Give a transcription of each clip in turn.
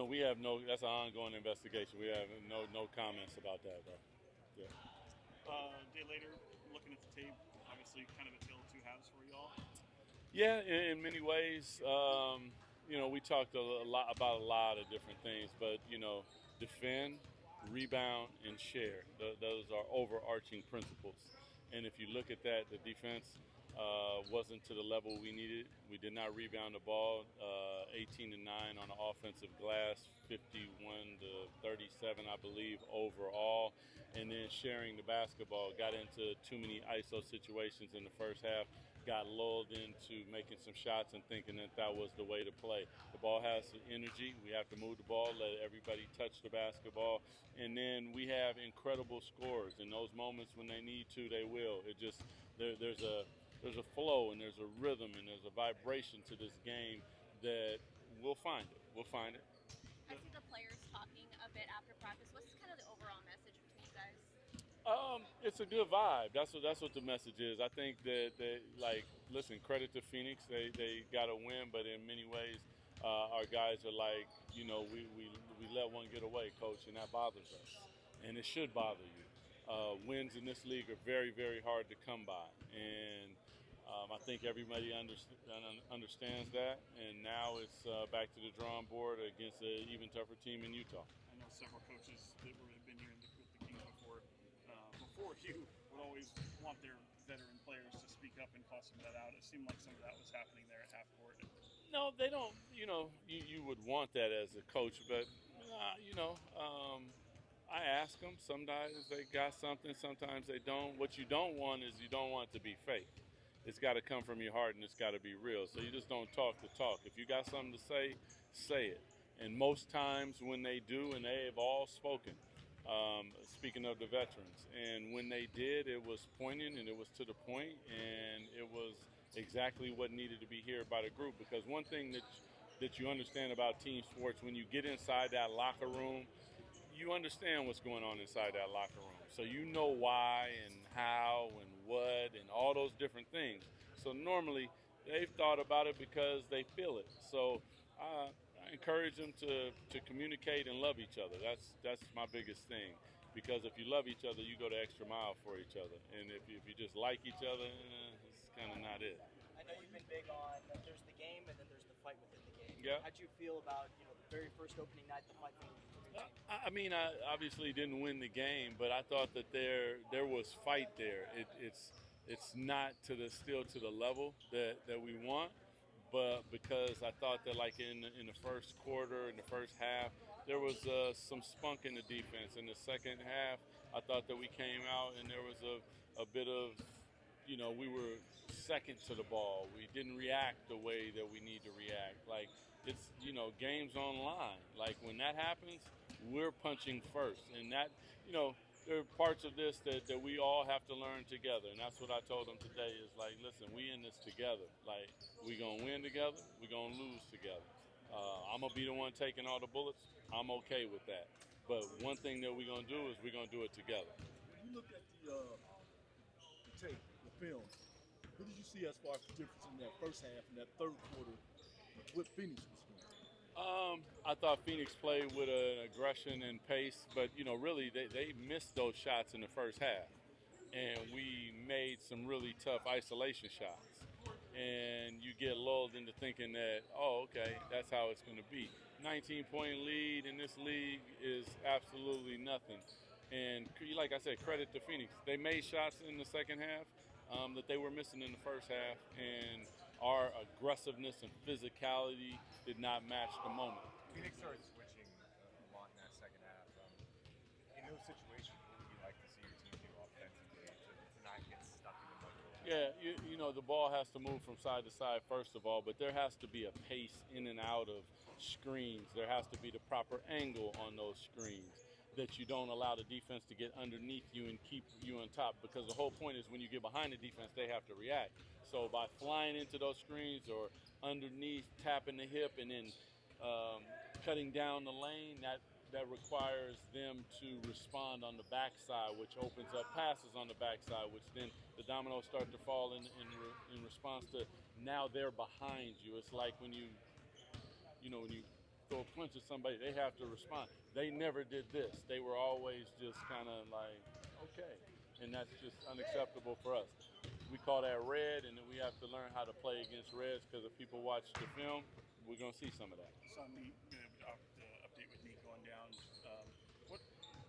We have no. That's an ongoing investigation. We have no comments about that, though. Yeah. A day later, looking at the tape, obviously kind of a tale of two halves for y'all. Yeah, in many ways. We talked a lot about a lot of different things, but defend, rebound, and share. Those are overarching principles. And if you look at that, the defense wasn't to the level we needed. We did not rebound the ball. 18 to 9 on the offensive glass, 51 to 37, I believe, overall. And then sharing the basketball, got into too many ISO situations in the first half. Got lulled into making some shots and thinking that was the way to play. The ball has energy. We have to move the ball, let everybody touch the basketball, and then we have incredible scorers. In those moments when they need to, they will. It just there's a flow and there's a rhythm and there's a vibration to this game that we'll find it. We'll find it. I see the players talking a bit after practice. What's kind of the overall message between you guys? It's a good vibe. That's what the message is. I think that listen, credit to Phoenix. They got a win, but in many ways, our guys are like, we let one get away, coach, and that bothers us, and it should bother you. Wins in this league are very, very hard to come by, and I think everybody understands that. And now it's back to the drawing board against an even tougher team in Utah. I know several coaches that have been here with the Kings before you would always want their veteran players to speak up and call some of that out. It seemed like some of that was happening there at half court. No, they don't. You would want that as a coach, but I ask them. Sometimes they got something, sometimes they don't. What you don't want is you don't want it to be fake. It's got to come from your heart and it's got to be real. So you just don't talk the talk. If you got something to say it. And most times when they do, and they have all spoken, speaking of the veterans, and when they did, it was poignant and it was to the point, and it was exactly what needed to be heard by the group. Because one thing that you understand about team sports, when you get inside that locker room, you understand what's going on inside that locker room. So you know why and how and what and all those different things. So normally they've thought about it because they feel it. So I encourage them to communicate and love each other. That's my biggest thing. Because if you love each other, you go the extra mile for each other. And if you just like each other, it's kind of not it. I know you've been big on there's the game and then there's the fight within the game. Yeah. How'd you feel about the very first opening night, the fight from your team? I mean, I obviously didn't win the game, but I thought that there was fight there. It's not still to the level that we want, but because I thought that like in the first quarter, in the first half, there was some spunk in the defense. In the second half, I thought that we came out and there was a bit of, we were second to the ball. We didn't react the way that we need to react. Like, it's, games online. Like, when that happens, we're punching first. And that, there are parts of this that we all have to learn together. And that's what I told them today is like, listen, we in this together. Like, we going to win together. We going to lose together. I'm going to be the one taking all the bullets. I'm okay with that. But one thing that we're going to do is we're going to do it together. When you look at the tape, the film, what did you see as far as the difference in that first half and that third quarter, what Phoenix was doing? I thought Phoenix played with an aggression and pace, but really they missed those shots in the first half, and we made some really tough isolation shots. And you get lulled into thinking that, oh, okay, that's how it's going to be. 19-point lead in this league is absolutely nothing. And like I said, credit to Phoenix. They made shots in the second half that they were missing in the first half, and our aggressiveness and physicality did not match the moment. Phoenix started switching a lot in that second half. In those situations, what would you like to see your team do offensively to not get stuck in the mud? Yeah, the ball has to move from side to side, first of all, but there has to be a pace in and out of screens. There has to be the proper angle on those screens, that you don't allow the defense to get underneath you and keep you on top, because the whole point is when you get behind the defense, they have to react. So by flying into those screens or underneath, tapping the hip, and then cutting down the lane, that requires them to respond on the backside, which opens up passes on the backside, which then the dominoes start to fall in response to now they're behind you. It's like when you throw a punch at somebody, they have to respond. They never did this. They were always just kind of like, okay. And that's just unacceptable for us. We call that red, and then we have to learn how to play against reds, because if people watch the film, we're going to see some of that. Saw the update with Neat going down.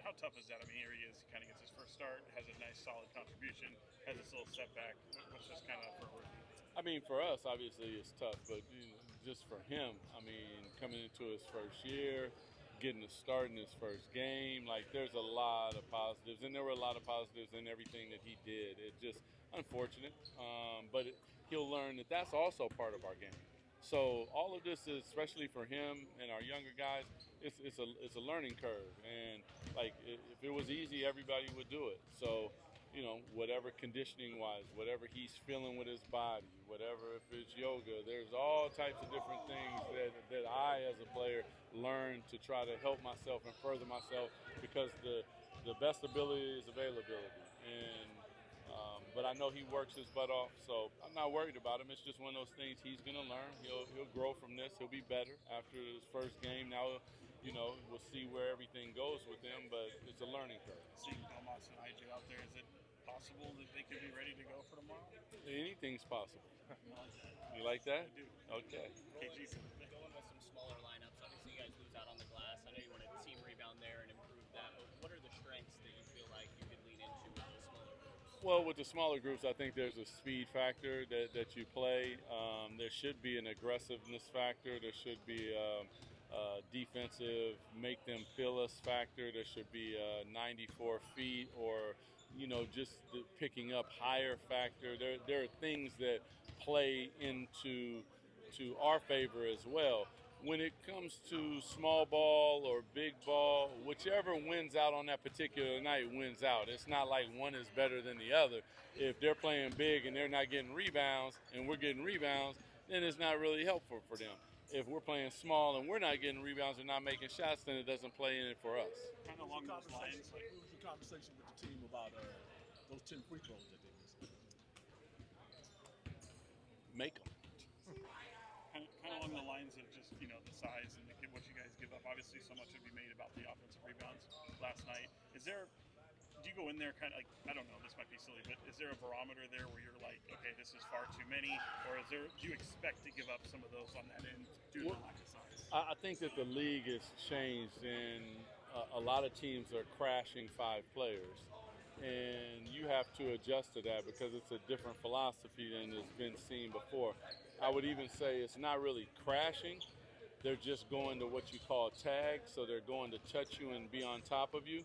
How tough is that? I mean, here he is. He kind of gets his first start, has a nice, solid contribution, has this little setback. What's just kind of for a rookie? I mean, for us, obviously, it's tough, but just for him, I mean, coming into his first year, getting a start in his first game, like, there's a lot of positives, and there were a lot of positives in everything that he did. It's just unfortunate, but he'll learn that that's also part of our game. So all of this is, especially for him and our younger guys, it's a learning curve. And like, if it was easy, everybody would do it. So, whatever conditioning-wise, whatever he's feeling with his body, whatever, if it's yoga, there's all types of different things that I, as a player, learn to try to help myself and further myself, because the best ability is availability. And but I know he works his butt off, so I'm not worried about him. It's just one of those things he's going to learn. He'll grow from this. He'll be better after his first game. Now, we'll see where everything goes with him, but it's a learning curve. Seeing Belmont and IJ out there, is it possible that they could be ready to go for tomorrow? Anything's possible. You like that? I do. Okay. KG. Going with some smaller lineups, obviously you guys lose out on the glass. I know you want to team rebound there and improve that, but what are the strengths that you feel like you could lean into with those smaller groups? Well, with the smaller groups, I think there's a speed factor that you play. There should be an aggressiveness factor. There should be a defensive, make them feel us factor. There should be a 94 feet or, just the picking up higher factor. There are things that play into our favor as well. When it comes to small ball or big ball, whichever wins out on that particular night wins out. It's not like one is better than the other. If they're playing big and they're not getting rebounds and we're getting rebounds, then it's not really helpful for them. If we're playing small and we're not getting rebounds and not making shots, then it doesn't play in it for us. Kind of along those lines. What was your conversation with the team about those 10 free throws that they missed? Make them. Kind of along the lines of just, the size and what you guys give up. Obviously, so much would be made about the offensive rebounds last night. Do you go in there kind of like, I don't know, this might be silly, but is there a barometer there where you're like, okay, this is far too many? Or do you expect to give up some of those on that end due to the lack of size? I think that the league has changed, and a lot of teams are crashing 5 players. And you have to adjust to that because it's a different philosophy than has been seen before. I would even say it's not really crashing. They're just going to what you call tag, so they're going to touch you and be on top of you.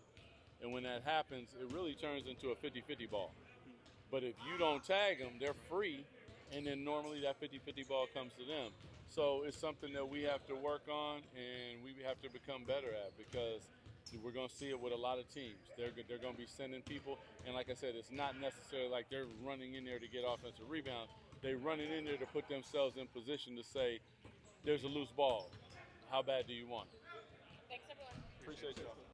And when that happens, it really turns into a 50-50 ball. But if you don't tag them, they're free, and then normally that 50-50 ball comes to them. So it's something that we have to work on and we have to become better at, because we're going to see it with a lot of teams. They're going to be sending people, and like I said, it's not necessarily like they're running in there to get offensive rebounds. They're running in there to put themselves in position to say, there's a loose ball. How bad do you want it? Thanks, everyone. Appreciate you.